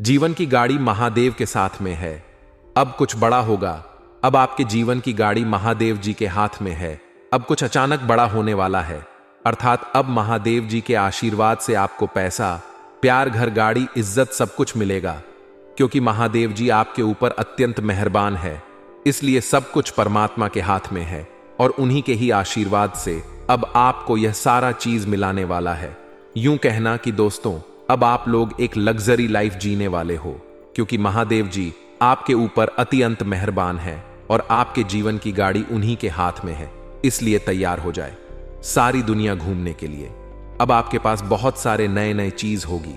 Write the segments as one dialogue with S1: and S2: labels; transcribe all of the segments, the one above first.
S1: जीवन की गाड़ी महादेव के साथ में है। अब कुछ बड़ा होगा। अब आपके जीवन की गाड़ी महादेव जी के हाथ में है। अब कुछ अचानक बड़ा होने वाला है। अर्थात अब महादेव जी के आशीर्वाद से आपको पैसा, प्यार, घर, गाड़ी, इज्जत सब कुछ मिलेगा। क्योंकि महादेव जी आपके ऊपर अत्यंत मेहरबान है, इसलिए सब कुछ परमात्मा के हाथ में है और उन्हीं के ही आशीर्वाद से अब आपको यह सारा चीज मिलाने वाला है। यूं कहना कि दोस्तों, अब आप लोग एक लग्जरी लाइफ जीने वाले हो, क्योंकि महादेव जी आपके ऊपर अत्यंत मेहरबान है और आपके जीवन की गाड़ी उन्हीं के हाथ में है। इसलिए तैयार हो जाए सारी दुनिया घूमने के लिए। अब आपके पास बहुत सारे नए नए चीज होगी,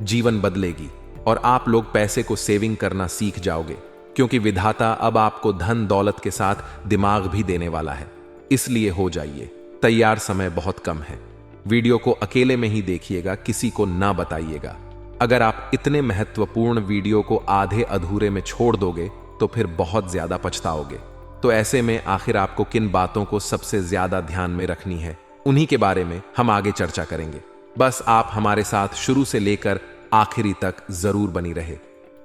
S1: जीवन बदलेगी और आप लोग पैसे को सेविंग करना सीख जाओगे, क्योंकि विधाता अब आपको धन दौलत के साथ दिमाग भी देने वाला है। इसलिए हो जाइए तैयार, समय बहुत कम है। वीडियो को अकेले में ही देखिएगा, किसी को ना बताइएगा। अगर आप इतने महत्वपूर्ण वीडियो को आधे अधूरे में छोड़ दोगे तो फिर बहुत ज्यादा पछताओगे। तो ऐसे में आखिर आपको किन बातों को सबसे ज्यादा ध्यान में रखनी है, उन्हीं के बारे में हम आगे चर्चा करेंगे। बस आप हमारे साथ शुरू से लेकर आखिरी तक जरूर बनी रहे।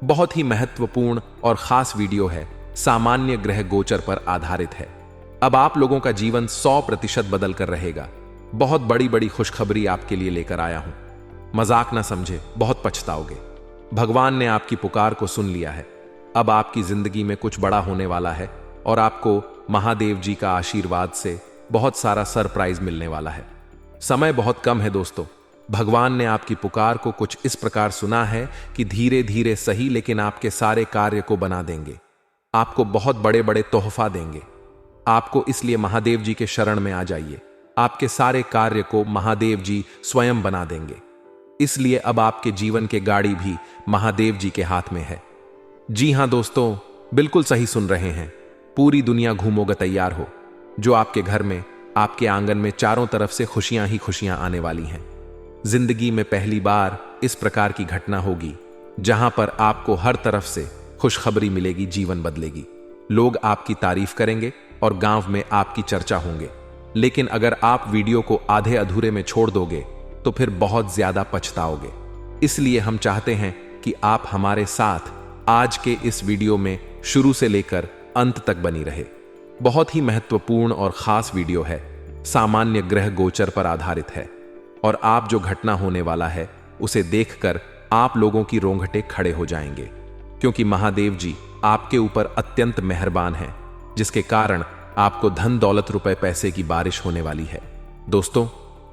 S1: बहुत ही महत्वपूर्ण और खास वीडियो है, सामान्य ग्रह गोचर पर आधारित है। अब आप लोगों का जीवन 100% बदल कर रहेगा। बहुत बड़ी बड़ी खुशखबरी आपके लिए लेकर आया हूं। मजाक ना समझे, बहुत पछताओगे। भगवान ने आपकी पुकार को सुन लिया है। अब आपकी जिंदगी में कुछ बड़ा होने वाला है और आपको महादेव जी का आशीर्वाद से बहुत सारा सरप्राइज मिलने वाला है। समय बहुत कम है दोस्तों। भगवान ने आपकी पुकार को कुछ इस प्रकार सुना है कि धीरे धीरे सही, लेकिन आपके सारे कार्य को बना देंगे। आपको बहुत बड़े बड़े तोहफा देंगे। आपको इसलिए महादेव जी के शरण में आ जाइए। आपके सारे कार्य को महादेव जी स्वयं बना देंगे। इसलिए अब आपके जीवन के गाड़ी भी महादेव जी के हाथ में है। जी हां दोस्तों, बिल्कुल सही सुन रहे हैं। पूरी दुनिया घूमोगे, तैयार हो। जो आपके घर में, आपके आंगन में चारों तरफ से खुशियां ही खुशियां आने वाली हैं। जिंदगी में पहली बार इस प्रकार की घटना होगी जहां पर आपको हर तरफ से खुशखबरी मिलेगी, जीवन बदलेगी। लोग आपकी तारीफ करेंगे और गांव में आपकी चर्चा होंगे। लेकिन अगर आप वीडियो को आधे अधूरे में छोड़ दोगे तो फिर बहुत ज्यादा पछताओगे। इसलिए हम चाहते हैं कि आप हमारे साथ आज के इस वीडियो में शुरू से लेकर अंत तक बनी रहे। बहुत ही महत्वपूर्ण और खास वीडियो है, सामान्य ग्रह गोचर पर आधारित है और आप जो घटना होने वाला है उसे देखकर आप लोगों की रोंगटे खड़े हो जाएंगे, क्योंकि महादेव जी आपके ऊपर अत्यंत मेहरबान हैं, जिसके कारण आपको धन दौलत, रुपए, पैसे की बारिश होने वाली है। दोस्तों,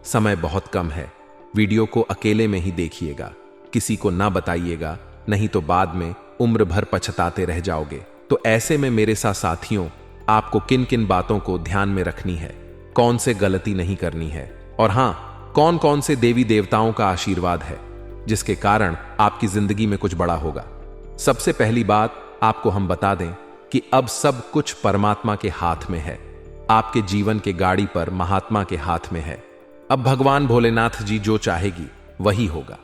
S1: समय बहुत कम है। वीडियो को अकेले में ही देखिएगा, किसी को ना बताइएगा, नहीं तो बाद में उम्र भर पछताते रह जाओगे। तो ऐसे में मेरे साथियों, आपको किन किन बातों को ध्यान में रखनी है, कौन से गलती नहीं करनी है और हां, कौन कौन से देवी देवताओं का आशीर्वाद है जिसके कारण आपकी जिंदगी में कुछ बड़ा होगा। सबसे पहली बात आपको हम बता दें कि अब सब कुछ परमात्मा के हाथ में है। आपके जीवन के गाड़ी पर महात्मा के हाथ में है। अब भगवान भोलेनाथ जी जो चाहेगी वही होगा।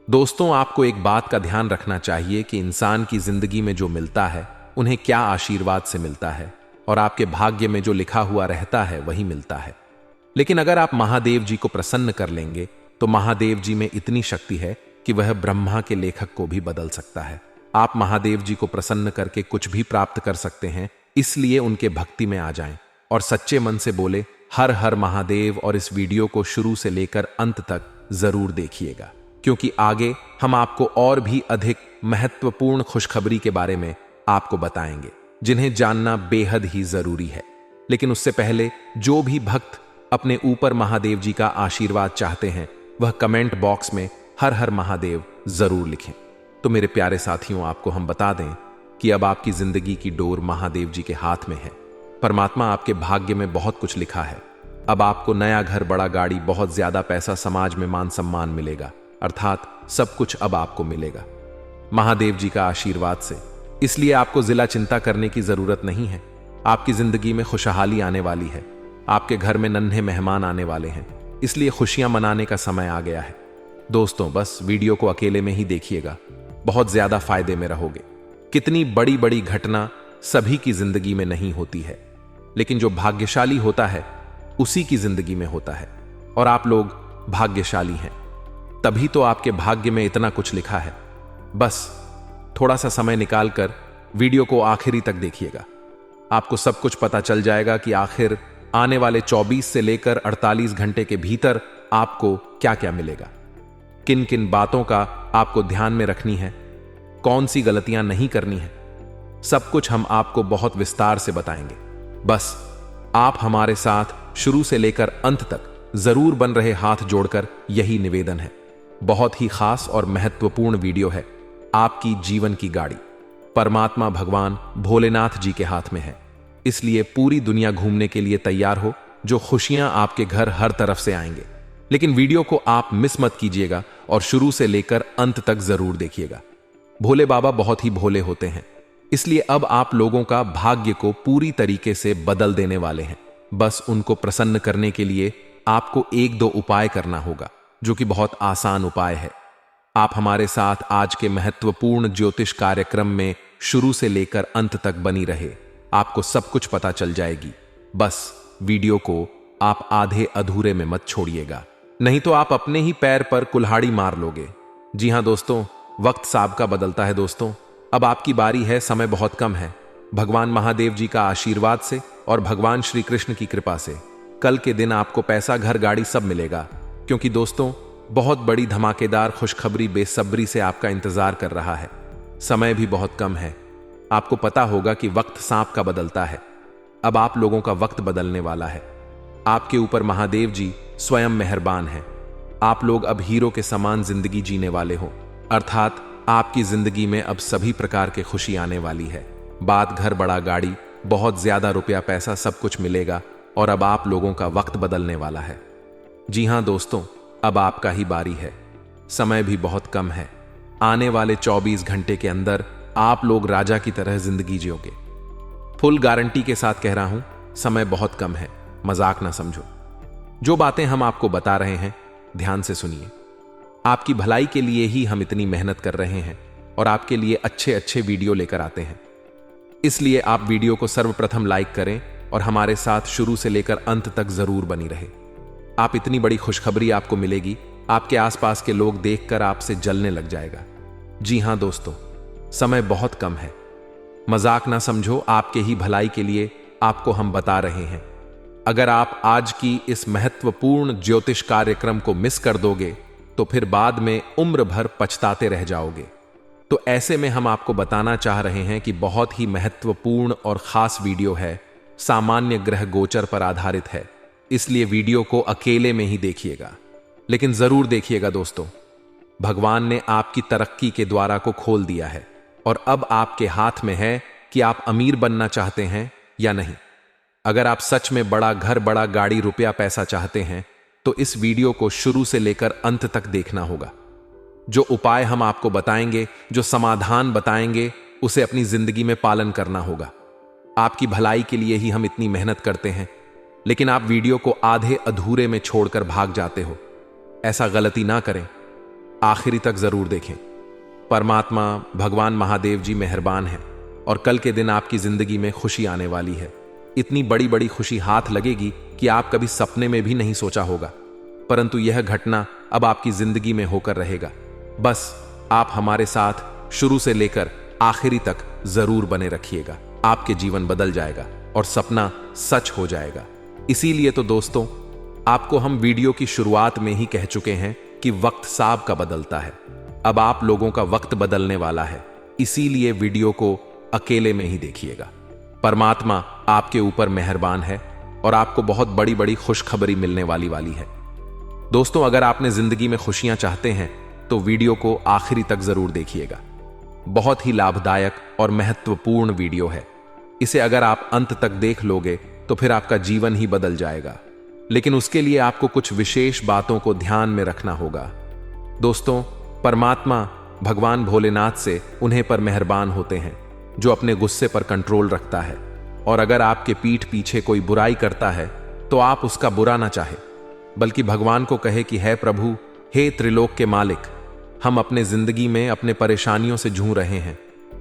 S1: दोस्तों, आपको एक बात का ध्यान रखना चाहिए कि इंसान की जिंदगी में जो मिलता है उन्हें क्या आशीर्वाद से मिलता है और आपके भाग्य में जो लिखा हुआ रहता है वही मिलता है। लेकिन अगर आप महादेव जी को प्रसन्न कर लेंगे तो महादेव जी में इतनी शक्ति है कि वह ब्रह्मा के लेखक को भी बदल सकता है। आप महादेव जी को प्रसन्न करके कुछ भी प्राप्त कर सकते हैं। इसलिए उनके भक्ति में आ जाएं और सच्चे मन से बोले हर हर महादेव और इस वीडियो को शुरू से लेकर अंत तक जरूर देखिएगा, क्योंकि आगे हम आपको और भी अधिक महत्वपूर्ण खुशखबरी के बारे में आपको बताएंगे, जिन्हें जानना बेहद ही जरूरी है। लेकिन उससे पहले जो भी भक्त अपने ऊपर महादेव जी का आशीर्वाद चाहते हैं वह कमेंट बॉक्स में हर हर महादेव जरूर लिखें। तो मेरे प्यारे साथियों, आपको हम बता दें कि अब आपकी जिंदगी की डोर महादेव जी के हाथ में है। परमात्मा आपके भाग्य में बहुत कुछ लिखा है। अब आपको नया घर, बड़ा गाड़ी, बहुत ज्यादा पैसा, समाज में मान सम्मान मिलेगा। अर्थात सब कुछ अब आपको मिलेगा महादेव जी का आशीर्वाद से। इसलिए आपको जिला चिंता करने की जरूरत नहीं है। आपकी जिंदगी में खुशहाली आने वाली है। आपके घर में नन्हे मेहमान आने वाले हैं, इसलिए खुशियां मनाने का समय आ गया है। दोस्तों, बस वीडियो को अकेले में ही देखिएगा, बहुत ज्यादा फायदे में रहोगे। कितनी बड़ी बड़ी घटना सभी की जिंदगी में नहीं होती है, लेकिन जो भाग्यशाली होता है उसी की जिंदगी में होता है। और आप लोग भाग्यशाली हैं, तभी तो आपके भाग्य में इतना कुछ लिखा है। बस थोड़ा सा समय निकालकर वीडियो को आखिरी तक देखिएगा। आपको सब कुछ पता चल जाएगा कि आखिर आने वाले 24 से लेकर 48 घंटे के भीतर आपको क्या क्या मिलेगा, किन किन बातों का आपको ध्यान में रखनी है, कौन सी गलतियां नहीं करनी है। सब कुछ हम आपको बहुत विस्तार से बताएंगे। बस आप हमारे साथ शुरू से लेकर अंत तक जरूर बन रहे। हाथ जोड़कर यही निवेदन है। बहुत ही खास और महत्वपूर्ण वीडियो है। आपकी जीवन की गाड़ी परमात्मा भगवान भोलेनाथ जी के हाथ में है, इसलिए पूरी दुनिया घूमने के लिए तैयार हो। जो खुशियां आपके घर हर तरफ से आएंगे। लेकिन वीडियो को आप मिस मत कीजिएगा और शुरू से लेकर अंत तक जरूर देखिएगा। भोले बाबा बहुत ही भोले होते हैं, इसलिए अब आप लोगों का भाग्य को पूरी तरीके से बदल देने वाले हैं। बस उनको प्रसन्न करने के लिए आपको एक दो उपाय करना होगा, जो कि बहुत आसान उपाय है। आप हमारे साथ आज के महत्वपूर्ण ज्योतिष कार्यक्रम में शुरू से लेकर अंत तक बनी रहे। आपको सब कुछ पता चल जाएगी। बस वीडियो को आप आधे अधूरे में मत छोड़िएगा, नहीं तो आप अपने ही पैर पर कुल्हाड़ी मार लोगे। जी हां दोस्तों, वक्त साहब का बदलता है दोस्तों। अब आपकी बारी है। समय बहुत कम है। भगवान महादेव जी का आशीर्वाद से और भगवान श्री कृष्ण की कृपा से कल के दिन आपको पैसा, घर, गाड़ी सब मिलेगा। क्योंकि दोस्तों, बहुत बड़ी धमाकेदार खुशखबरी बेसब्री से आपका इंतजार कर रहा है। समय भी बहुत कम है। आपको पता होगा कि वक्त सांप का बदलता है। अब आप लोगों का वक्त बदलने वाला है। आपके ऊपर महादेव जी स्वयं मेहरबान हैं। आप लोग अब हीरो के समान जिंदगी जीने वाले हो, अर्थात आपकी जिंदगी में अब सभी प्रकार के खुशी आने वाली है। बात घर, बड़ा, गाड़ी, बहुत ज्यादा रुपया, पैसा सब कुछ मिलेगा और अब आप लोगों का वक्त बदलने वाला है। जी हां दोस्तों, अब आपका ही बारी है। समय भी बहुत कम है। आने वाले 24 घंटे के अंदर आप लोग राजा की तरह जिंदगी जियोगे। फुल गारंटी के साथ कह रहा हूं, समय बहुत कम है, मजाक ना समझो। जो बातें हम आपको बता रहे हैं ध्यान से सुनिए। आपकी भलाई के लिए ही हम इतनी मेहनत कर रहे हैं और आपके लिए अच्छे अच्छे वीडियो लेकर आते हैं। इसलिए आप वीडियो को सर्वप्रथम लाइक करें और हमारे साथ शुरू से लेकर अंत तक जरूर बनी रहे। आप इतनी बड़ी खुशखबरी आपको मिलेगी, आपके आसपास के लोग देखकर आपसे जलने लग जाएगा। जी हां दोस्तों, समय बहुत कम है, मजाक ना समझो। आपके ही भलाई के लिए आपको हम बता रहे हैं। अगर आप आज की इस महत्वपूर्ण ज्योतिष कार्यक्रम को मिस कर दोगे तो फिर बाद में उम्र भर पछताते रह जाओगे। तो ऐसे में हम आपको बताना चाह रहे हैं कि बहुत ही महत्वपूर्ण और खास वीडियो है, सामान्य ग्रह गोचर पर आधारित है। इसलिए वीडियो को अकेले में ही देखिएगा, लेकिन जरूर देखिएगा दोस्तों। भगवान ने आपकी तरक्की के द्वारा को खोल दिया है और अब आपके हाथ में है कि आप अमीर बनना चाहते हैं या नहीं। अगर आप सच में बड़ा घर, बड़ा गाड़ी, रुपया, पैसा चाहते हैं तो इस वीडियो को शुरू से लेकर अंत तक देखना होगा। जो उपाय हम आपको बताएंगे, जो समाधान बताएंगे, उसे अपनी जिंदगी में पालन करना होगा। आपकी भलाई के लिए ही हम इतनी मेहनत करते हैं, लेकिन आप वीडियो को आधे अधूरे में छोड़कर भाग जाते हो। ऐसा गलती ना करें, आखिरी तक जरूर देखें। परमात्मा भगवान महादेव जी मेहरबान हैं और कल के दिन आपकी जिंदगी में खुशी आने वाली है। इतनी बड़ी बड़ी खुशी हाथ लगेगी कि आप कभी सपने में भी नहीं सोचा होगा, परंतु यह घटना अब आपकी जिंदगी में होकर रहेगा। बस आप हमारे साथ शुरू से लेकर आखिरी तक जरूर बने रखिएगा। आपके जीवन बदल जाएगा और सपना सच हो जाएगा। इसीलिए तो दोस्तों, आपको हम वीडियो की शुरुआत में ही कह चुके हैं कि वक्त सांप का बदलता है। अब आप लोगों का वक्त बदलने वाला है, इसीलिए वीडियो को अकेले में ही देखिएगा। परमात्मा आपके ऊपर मेहरबान है और आपको बहुत बड़ी बड़ी खुशखबरी मिलने वाली है। दोस्तों, अगर आपने जिंदगी में खुशियां चाहते हैं तो वीडियो को आखिरी तक जरूर देखिएगा। बहुत ही लाभदायक और महत्वपूर्ण वीडियो है। इसे अगर आप अंत तक देख लोगे तो फिर आपका जीवन ही बदल जाएगा। लेकिन उसके लिए आपको कुछ विशेष बातों को ध्यान में रखना होगा। दोस्तों, परमात्मा भगवान भोलेनाथ से उन्हें पर मेहरबान होते हैं जो अपने गुस्से पर कंट्रोल रखता है। और अगर आपके पीठ पीछे कोई बुराई करता है तो आप उसका बुरा ना चाहे, बल्कि भगवान को कहे कि हे प्रभु, हे त्रिलोक के मालिक, हम अपने जिंदगी में अपने परेशानियों से जूझ रहे हैं।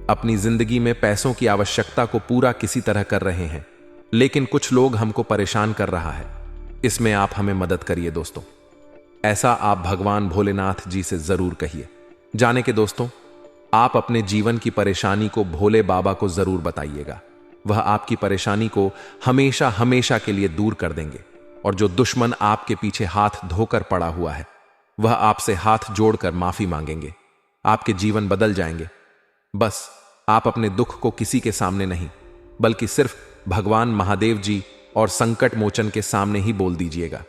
S1: अपनी जिंदगी में पैसों की आवश्यकता को पूरा किसी तरह कर रहे हैं, लेकिन कुछ लोग हमको परेशान कर रहा है। इसमें आप हमें मदद करिए दोस्तों। ऐसा आप भगवान भोलेनाथ जी से जरूर कहिए। जाने के दोस्तों, आप अपने जीवन की परेशानी को भोले बाबा को जरूर बताइएगा। वह आपकी परेशानी को हमेशा हमेशा के लिए दूर कर देंगे। और जो दुश्मन आपके पीछे हाथ धोकर पड़ा हुआ है, वह आपसे हाथ जोड़कर माफी मांगेंगे। आपके जीवन बदल जाएंगे। बस आप अपने दुख को किसी के सामने नहीं, बल्कि सिर्फ भगवान महादेव जी और संकट मोचन के सामने ही बोल दीजिएगा।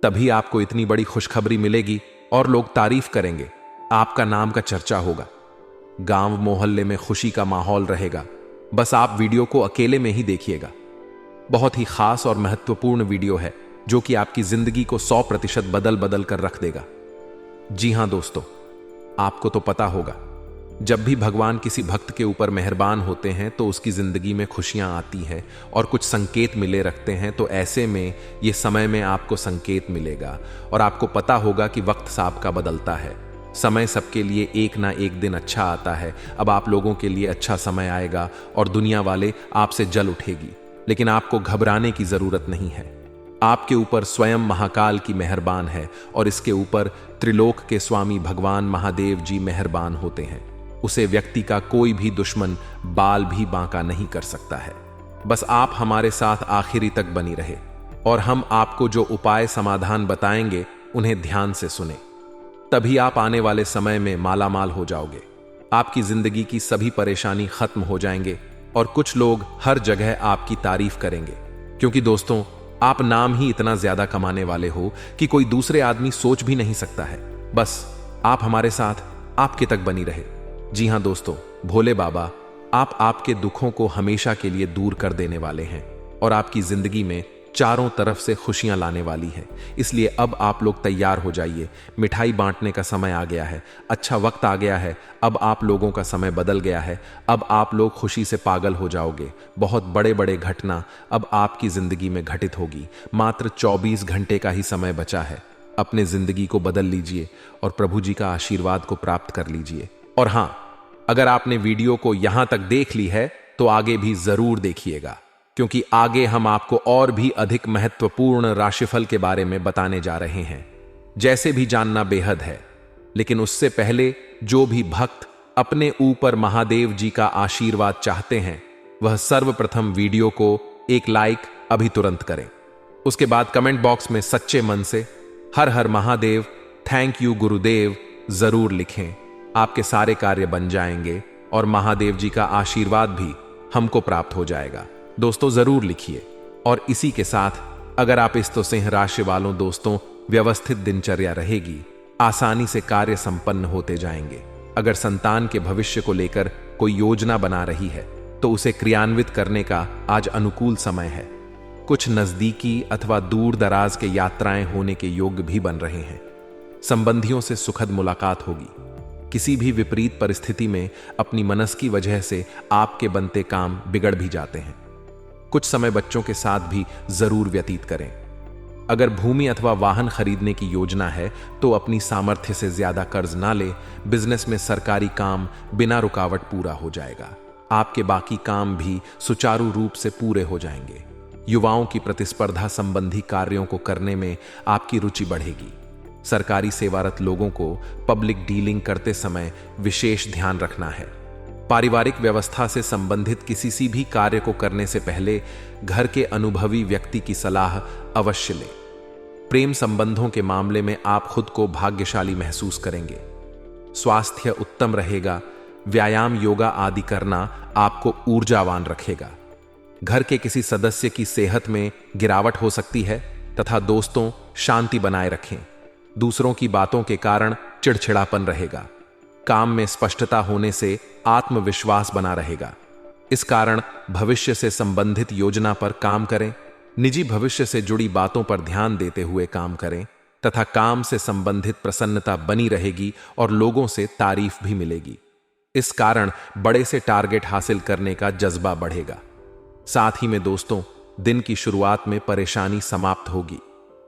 S1: तभी आपको इतनी बड़ी खुशखबरी मिलेगी और लोग तारीफ करेंगे। आपका नाम का चर्चा होगा। गांव मोहल्ले में खुशी का माहौल रहेगा। बस आप वीडियो को अकेले में ही देखिएगा। बहुत ही खास और महत्वपूर्ण वीडियो है जो कि आपकी जिंदगी को 100% बदल बदल कर रख देगा। जी हां दोस्तों, आपको तो पता होगा, जब भी भगवान किसी भक्त के ऊपर मेहरबान होते हैं तो उसकी जिंदगी में खुशियां आती हैं और कुछ संकेत मिले रखते हैं। तो ऐसे में ये समय में आपको संकेत मिलेगा और आपको पता होगा कि वक्त साहब का बदलता है। समय सबके लिए एक ना एक दिन अच्छा आता है। अब आप लोगों के लिए अच्छा समय आएगा और दुनिया वाले आपसे जल उठेगी। लेकिन आपको घबराने की जरूरत नहीं है। आपके ऊपर स्वयं महाकाल की मेहरबान है और इसके ऊपर त्रिलोक के स्वामी भगवान महादेव जी मेहरबान होते हैं। उसे व्यक्ति का कोई भी दुश्मन बाल भी बांका नहीं कर सकता है। बस आप हमारे साथ आखिरी तक बनी रहे और हम आपको जो उपाय समाधान बताएंगे उन्हें ध्यान से सुने। तभी आप आने वाले समय में मालामाल हो जाओगे। आपकी जिंदगी की सभी परेशानी खत्म हो जाएंगे और कुछ लोग हर जगह आपकी तारीफ करेंगे। क्योंकि दोस्तों, आप नाम ही इतना ज्यादा कमाने वाले हो कि कोई दूसरे आदमी सोच भी नहीं सकता है। बस आप हमारे साथ आपके तक बनी रहे। जी हां दोस्तों, भोले बाबा आपके दुखों को हमेशा के लिए दूर कर देने वाले हैं और आपकी जिंदगी में चारों तरफ से खुशियां लाने वाली है। इसलिए अब आप लोग तैयार हो जाइए। मिठाई बांटने का समय आ गया है। अच्छा वक्त आ गया है। अब आप लोगों का समय बदल गया है। अब आप लोग खुशी से पागल हो जाओगे। बहुत बड़े बड़े घटना अब आपकी जिंदगी में घटित होगी। मात्र 24 घंटे का ही समय बचा है। अपने जिंदगी को बदल लीजिए और प्रभु जी का आशीर्वाद को प्राप्त कर लीजिए। और हां, अगर आपने वीडियो को यहां तक देख ली है तो आगे भी जरूर देखिएगा, क्योंकि आगे हम आपको और भी अधिक महत्वपूर्ण राशिफल के बारे में बताने जा रहे हैं। जैसे भी जानना बेहद है, लेकिन उससे पहले जो भी भक्त अपने ऊपर महादेव जी का आशीर्वाद चाहते हैं, वह सर्वप्रथम वीडियो को एक लाइक अभी तुरंत करें। उसके बाद कमेंट बॉक्स में सच्चे मन से हर हर महादेव, थैंक यू गुरुदेव जरूर लिखें। आपके सारे कार्य बन जाएंगे और महादेव जी का आशीर्वाद भी हमको प्राप्त हो जाएगा। दोस्तों जरूर लिखिए। और इसी के साथ अगर आप इस तो सिंह राशि वालों दोस्तों, व्यवस्थित दिनचर्या रहेगी, आसानी से कार्य संपन्न होते जाएंगे। अगर संतान के भविष्य को लेकर कोई योजना बना रही है तो उसे क्रियान्वित करने का आज अनुकूल समय है। कुछ नजदीकी अथवा दूर दराज के यात्राएं होने के योग्य भी बन रहे हैं। संबंधियों से सुखद मुलाकात होगी। किसी भी विपरीत परिस्थिति में अपनी मनस की वजह से आपके बनते काम बिगड़ भी जाते हैं। कुछ समय बच्चों के साथ भी जरूर व्यतीत करें। अगर भूमि अथवा वाहन खरीदने की योजना है तो अपनी सामर्थ्य से ज्यादा कर्ज ना ले। बिजनेस में सरकारी काम बिना रुकावट पूरा हो जाएगा। आपके बाकी काम भी सुचारू रूप से पूरे हो जाएंगे। युवाओं की प्रतिस्पर्धा संबंधी कार्यों को करने में आपकी रुचि बढ़ेगी। सरकारी सेवारत लोगों को पब्लिक डीलिंग करते समय विशेष ध्यान रखना है। पारिवारिक व्यवस्था से संबंधित किसी भी कार्य को करने से पहले घर के अनुभवी व्यक्ति की सलाह अवश्य लें। प्रेम संबंधों के मामले में आप खुद को भाग्यशाली महसूस करेंगे। स्वास्थ्य उत्तम रहेगा। व्यायाम, योगा आदि करना आपको ऊर्जावान रखेगा। घर के किसी सदस्य की सेहत में गिरावट हो सकती है तथा दोस्तों, शांति बनाए रखें। दूसरों की बातों के कारण चिड़चिड़ापन रहेगा। काम में स्पष्टता होने से आत्मविश्वास बना रहेगा। इस कारण भविष्य से संबंधित योजना पर काम करें। निजी भविष्य से जुड़ी बातों पर ध्यान देते हुए काम करें तथा काम से संबंधित प्रसन्नता बनी रहेगी और लोगों से तारीफ भी मिलेगी। इस कारण बड़े से टारगेट हासिल करने का जज्बा बढ़ेगा। साथ ही में दोस्तों, दिन की शुरुआत में परेशानी समाप्त होगी।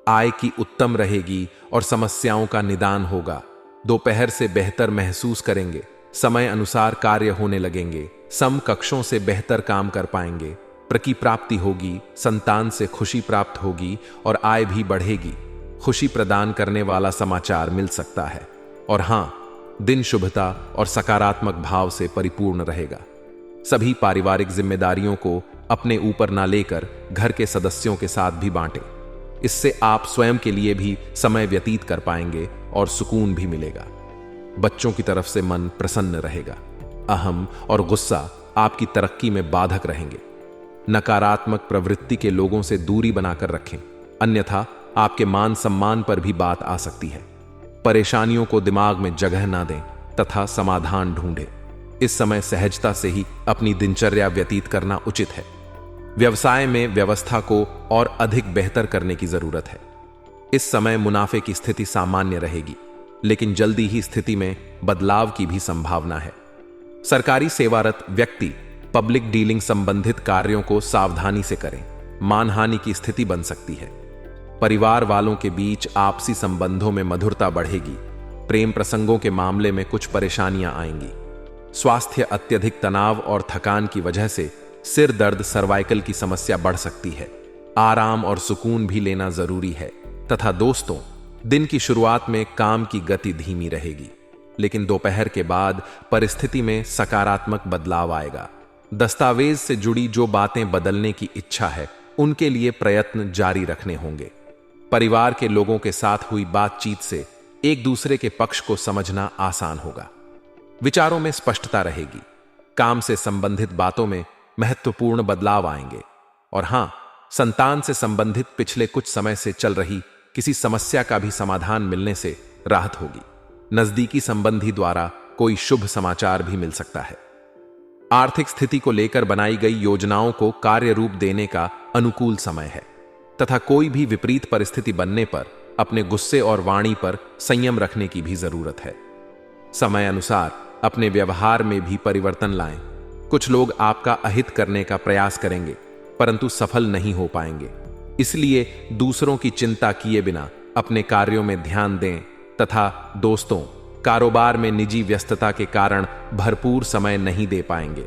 S1: आय की उत्तम रहेगी और समस्याओं का निदान होगा। दोपहर से बेहतर महसूस करेंगे। समय अनुसार कार्य होने लगेंगे। समकक्षों से बेहतर काम कर पाएंगे। प्रकी प्राप्ति होगी। संतान से खुशी प्राप्त होगी और आय भी बढ़ेगी। खुशी प्रदान करने वाला समाचार मिल सकता है। और हां, दिन शुभता और सकारात्मक भाव से परिपूर्ण रहेगा। सभी पारिवारिक जिम्मेदारियों को अपने ऊपर ना लेकर घर के सदस्यों के साथ भी बांटें। इससे आप स्वयं के लिए भी समय व्यतीत कर पाएंगे और सुकून भी मिलेगा। बच्चों की तरफ से मन प्रसन्न रहेगा। अहम और गुस्सा आपकी तरक्की में बाधक रहेंगे। नकारात्मक प्रवृत्ति के लोगों से दूरी बनाकर रखें, अन्यथा आपके मान सम्मान पर भी बात आ सकती है। परेशानियों को दिमाग में जगह ना दें तथा समाधान ढूंढें। इस समय सहजता से ही अपनी दिनचर्या व्यतीत करना उचित है। व्यवसाय में व्यवस्था को और अधिक बेहतर करने की जरूरत है। इस समय मुनाफे की स्थिति सामान्य रहेगी, लेकिन जल्दी ही स्थिति में बदलाव की भी संभावना है। सरकारी सेवारत व्यक्ति पब्लिक डीलिंग संबंधित कार्यों को सावधानी से करें, मानहानि की स्थिति बन सकती है। परिवार वालों के बीच आपसी संबंधों में मधुरता बढ़ेगी। प्रेम प्रसंगों के मामले में कुछ परेशानियां आएंगी। स्वास्थ्य अत्यधिक तनाव और थकान की वजह से सिर दर्द, सर्वाइकल की समस्या बढ़ सकती है। आराम और सुकून भी लेना जरूरी है। तथा दोस्तों, दिन की शुरुआत में काम की गति धीमी रहेगी, लेकिन दोपहर के बाद परिस्थिति में सकारात्मक बदलाव आएगा। दस्तावेज से जुड़ी जो बातें बदलने की इच्छा है, उनके लिए प्रयत्न जारी रखने होंगे। परिवार के लोगों के साथ हुई बातचीत से एक दूसरे के पक्ष को समझना आसान होगा। विचारों में स्पष्टता रहेगी। काम से संबंधित बातों में महत्वपूर्ण बदलाव आएंगे। और हां, संतान से संबंधित पिछले कुछ समय से चल रही किसी समस्या का भी समाधान मिलने से राहत होगी। नजदीकी संबंधी द्वारा कोई शुभ समाचार भी मिल सकता है। आर्थिक स्थिति को लेकर बनाई गई योजनाओं को कार्य रूप देने का अनुकूल समय है तथा कोई भी विपरीत परिस्थिति बनने पर अपने गुस्से और वाणी पर संयम रखने की भी जरूरत है। समय अनुसार अपने व्यवहार में भी परिवर्तन लाएं। कुछ लोग आपका अहित करने का प्रयास करेंगे, परंतु सफल नहीं हो पाएंगे। इसलिए दूसरों की चिंता किए बिना अपने कार्यों में ध्यान दें। तथा दोस्तों, कारोबार में निजी व्यस्तता के कारण भरपूर समय नहीं दे पाएंगे,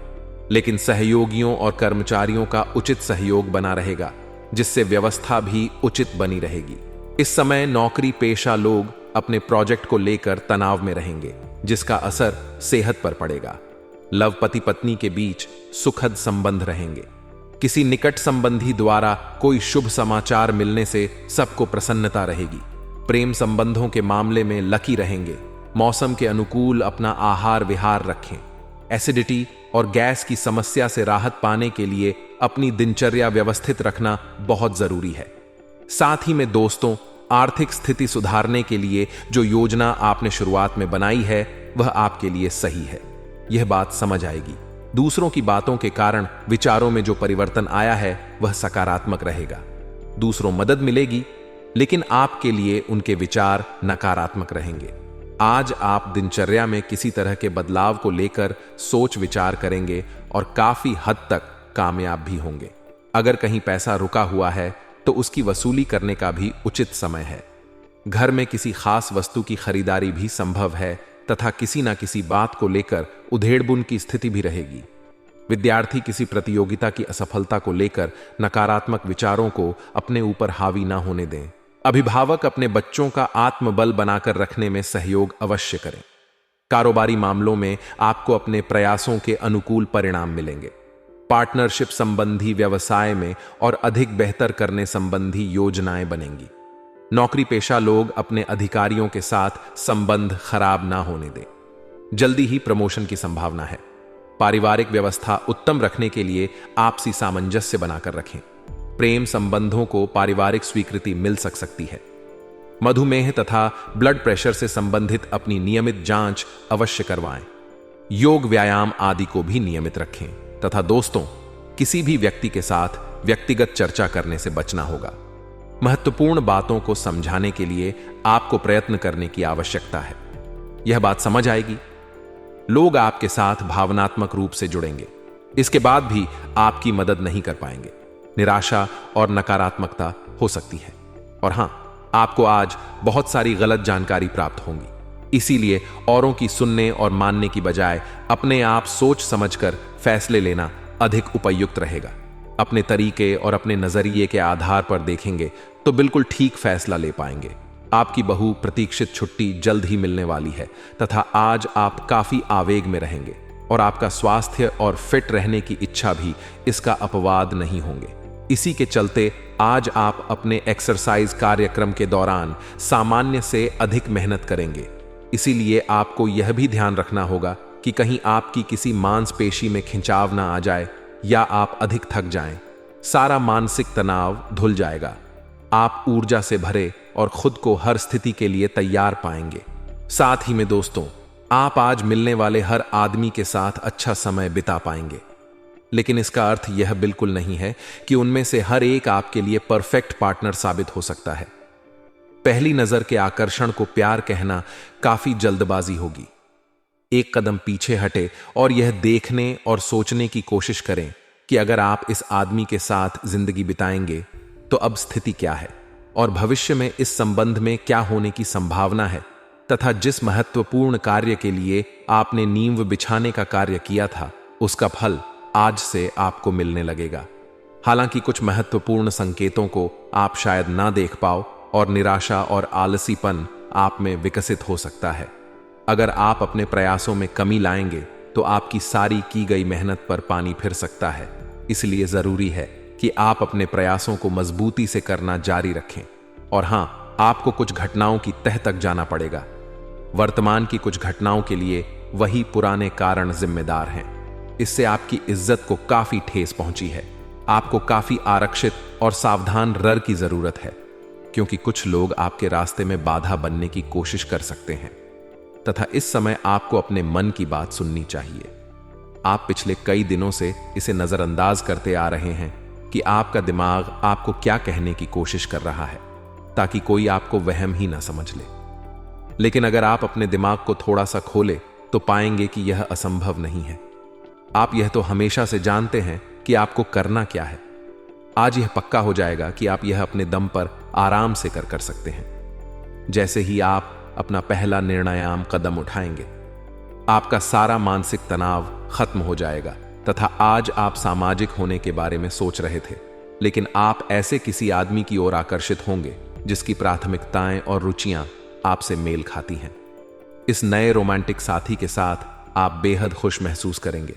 S1: लेकिन सहयोगियों और कर्मचारियों का उचित सहयोग बना रहेगा, जिससे व्यवस्था भी उचित बनी रहेगी। इस समय नौकरी पेशा लोग अपने प्रोजेक्ट को लेकर तनाव में रहेंगे, जिसका असर सेहत पर पड़ेगा। लव पति पत्नी के बीच सुखद संबंध रहेंगे। किसी निकट संबंधी द्वारा कोई शुभ समाचार मिलने से सबको प्रसन्नता रहेगी। प्रेम संबंधों के मामले में लकी रहेंगे। मौसम के अनुकूल अपना आहार विहार रखें। एसिडिटी और गैस की समस्या से राहत पाने के लिए अपनी दिनचर्या व्यवस्थित रखना बहुत जरूरी है। साथ ही में दोस्तों, आर्थिक स्थिति सुधारने के लिए जो योजना आपने शुरुआत में बनाई है, वह आपके लिए सही है। यह बात समझ आएगी। दूसरों की बातों के कारण विचारों में जो परिवर्तन आया है, वह सकारात्मक रहेगा। दूसरों मदद मिलेगी, लेकिन आपके लिए उनके विचार नकारात्मक रहेंगे। आज आप दिनचर्या में किसी तरह के बदलाव को लेकर सोच विचार करेंगे और काफी हद तक कामयाब भी होंगे। अगर कहीं पैसा रुका हुआ है तो उसकी वसूली करने का भी उचित समय है। घर में किसी खास वस्तु की खरीदारी भी संभव है तथा किसी न किसी बात को लेकर उधेड़बुन की स्थिति भी रहेगी। विद्यार्थी किसी प्रतियोगिता की असफलता को लेकर नकारात्मक विचारों को अपने ऊपर हावी ना होने दें। अभिभावक अपने बच्चों का आत्मबल बनाकर रखने में सहयोग अवश्य करें। कारोबारी मामलों में आपको अपने प्रयासों के अनुकूल परिणाम मिलेंगे। पार्टनरशिप संबंधी व्यवसाय में और अधिक बेहतर करने संबंधी योजनाएं बनेंगी। नौकरी पेशा लोग अपने अधिकारियों के साथ संबंध खराब ना होने दें। जल्दी ही प्रमोशन की संभावना है। पारिवारिक व्यवस्था उत्तम रखने के लिए आपसी सामंजस्य बनाकर रखें। प्रेम संबंधों को पारिवारिक स्वीकृति मिल सकती है। मधुमेह तथा ब्लड प्रेशर से संबंधित अपनी नियमित जांच अवश्य करवाएं। योग व्यायाम आदि को भी नियमित रखें। तथा दोस्तों, किसी भी व्यक्ति के साथ व्यक्तिगत चर्चा करने से बचना होगा। महत्वपूर्ण बातों को समझाने के लिए आपको प्रयत्न करने की आवश्यकता है। यह बात समझ आएगी। लोग आपके साथ भावनात्मक रूप से जुड़ेंगे। इसके बाद भी आपकी मदद नहीं कर पाएंगे। निराशा और नकारात्मकता हो सकती है। और हां, आपको आज बहुत सारी गलत जानकारी प्राप्त होंगी। इसीलिए औरों की सुनने और मानने की बजाय अपने आप सोच समझकर फैसले लेना अधिक उपयुक्त रहेगा। अपने तरीके और अपने नजरिए के आधार पर देखेंगे तो बिल्कुल ठीक फैसला ले पाएंगे। आपकी बहु प्रतीक्षित छुट्टी जल्द ही मिलने वाली है तथा आज आप काफी आवेग में रहेंगे और आपका स्वास्थ्य और फिट रहने की इच्छा भी इसका अपवाद नहीं होंगे। इसी के चलते आज आप अपने एक्सरसाइज कार्यक्रम के दौरान सामान्य से अधिक मेहनत करेंगे। इसीलिए आपको यह भी ध्यान रखना होगा कि कहीं आपकी किसी मांसपेशी में खिंचाव ना आ जाए या आप अधिक थक जाएं। सारा मानसिक तनाव धुल जाएगा। आप ऊर्जा से भरे और खुद को हर स्थिति के लिए तैयार पाएंगे। साथ ही में दोस्तों, आप आज मिलने वाले हर आदमी के साथ अच्छा समय बिता पाएंगे। लेकिन इसका अर्थ यह बिल्कुल नहीं है कि उनमें से हर एक आपके लिए परफेक्ट पार्टनर साबित हो सकता है। पहली नजर के आकर्षण को प्यार कहना काफी जल्दबाजी होगी। एक कदम पीछे हटे और यह देखने और सोचने की कोशिश करें कि अगर आप इस आदमी के साथ जिंदगी बिताएंगे तो अब स्थिति क्या है और भविष्य में इस संबंध में क्या होने की संभावना है, तथा जिस महत्वपूर्ण कार्य के लिए आपने नींव बिछाने का कार्य किया था उसका फल आज से आपको मिलने लगेगा। हालांकि कुछ महत्वपूर्ण संकेतों को आप शायद ना देख पाओ और निराशा और आलसीपन आप में विकसित हो सकता है। अगर आप अपने प्रयासों में कमी लाएंगे तो आपकी सारी की गई मेहनत पर पानी फिर सकता है। इसलिए जरूरी है कि आप अपने प्रयासों को मजबूती से करना जारी रखें। और हां, आपको कुछ घटनाओं की तह तक जाना पड़ेगा। वर्तमान की कुछ घटनाओं के लिए वही पुराने कारण जिम्मेदार हैं। इससे आपकी इज्जत को काफी ठेस पहुंची है। आपको काफी आरक्षित और सावधान रर की जरूरत है, क्योंकि कुछ लोग आपके रास्ते में बाधा बनने की कोशिश कर सकते हैं, तथा इस समय आपको अपने मन की बात सुननी चाहिए। आप पिछले कई दिनों से इसे नजरअंदाज करते आ रहे हैं कि आपका दिमाग आपको क्या कहने की कोशिश कर रहा है, ताकि कोई आपको वहम ही ना समझ ले। लेकिन अगर आप अपने दिमाग को थोड़ा सा खोले तो पाएंगे कि यह असंभव नहीं है। आप यह तो हमेशा से जानते हैं कि आपको करना क्या है। आज यह पक्का हो जाएगा कि आप यह अपने दम पर आराम से कर सकते हैं। जैसे ही आप अपना पहला निर्णायाम कदम उठाएंगे, आपका सारा मानसिक तनाव खत्म हो जाएगा तथा आज आप सामाजिक होने के बारे में सोच रहे थे, लेकिन आप ऐसे किसी आदमी की ओर आकर्षित होंगे जिसकी प्राथमिकताएं और रुचियां आपसे मेल खाती हैं। इस नए रोमांटिक साथी के साथ आप बेहद खुश महसूस करेंगे।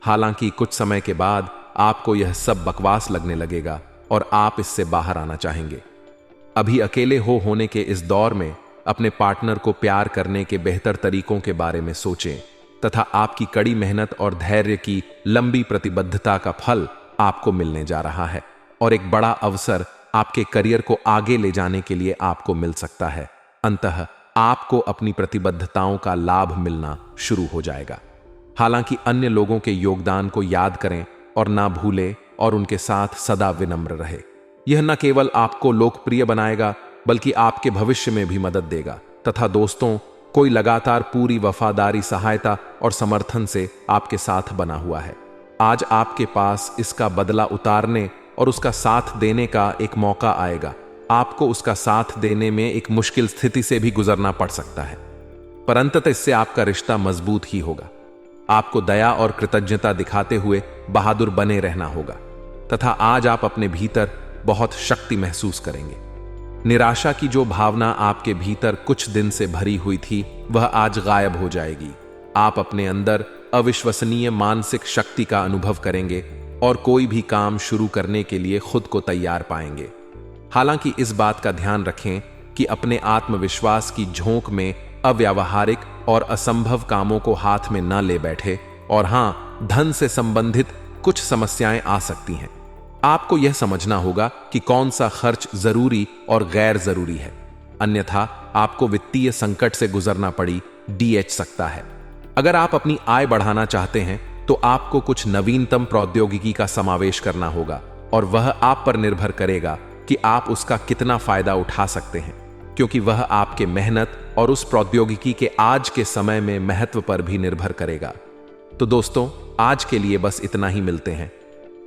S1: हालांकि कुछ समय के बाद आपको यह सब बकवास लगने लगेगा और आप इससे बाहर आना चाहेंगे। अभी अकेले होने के इस दौर में अपने पार्टनर को प्यार करने के बेहतर तरीकों के बारे में सोचें तथा आपकी कड़ी मेहनत और धैर्य की लंबी प्रतिबद्धता का फल आपको मिलने जा रहा है और एक बड़ा अवसर आपके करियर को आगे ले जाने के लिए आपको मिल सकता है। अंततः आपको अपनी प्रतिबद्धताओं का लाभ मिलना शुरू हो जाएगा। हालांकि अन्य लोगों के योगदान को याद करें और ना भूलें और उनके साथ सदा विनम्र रहे। यह न केवल आपको लोकप्रिय बनाएगा बल्कि आपके भविष्य में भी मदद देगा। तथा दोस्तों, कोई लगातार पूरी वफादारी, सहायता और समर्थन से आपके साथ बना हुआ है। आज आपके पास इसका बदला उतारने और उसका साथ देने का एक मौका आएगा। आपको उसका साथ देने में एक मुश्किल स्थिति से भी गुजरना पड़ सकता है, पर अंततः इससे आपका रिश्ता मजबूत ही होगा। आपको दया और कृतज्ञता दिखाते हुए बहादुर बने रहना होगा तथा आज आप अपने भीतर बहुत शक्ति महसूस करेंगे। निराशा की जो भावना आपके भीतर कुछ दिन से भरी हुई थी वह आज गायब हो जाएगी। आप अपने अंदर अविश्वसनीय मानसिक शक्ति का अनुभव करेंगे और कोई भी काम शुरू करने के लिए खुद को तैयार पाएंगे। हालांकि इस बात का ध्यान रखें कि अपने आत्मविश्वास की झोंक में अव्यावहारिक और असंभव कामों को हाथ में न ले बैठे। और हां, धन से संबंधित कुछ समस्याएं आ सकती हैं। आपको यह समझना होगा कि कौन सा खर्च जरूरी और गैर जरूरी है, अन्यथा आपको वित्तीय संकट से गुजरना पड़ी डीएच सकता है। अगर आप अपनी आय बढ़ाना चाहते हैं तो आपको कुछ नवीनतम प्रौद्योगिकी का समावेश करना होगा और वह आप पर निर्भर करेगा कि आप उसका कितना फायदा उठा सकते हैं, क्योंकि वह आपके मेहनत और उस प्रौद्योगिकी के आज के समय में महत्व पर भी निर्भर करेगा। तो दोस्तों, आज के लिए बस इतना ही। मिलते हैं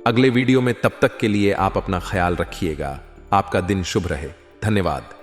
S1: अगले वीडियो में। तब तक के लिए आप अपना ख्याल रखिएगा। आपका दिन शुभ रहे। धन्यवाद।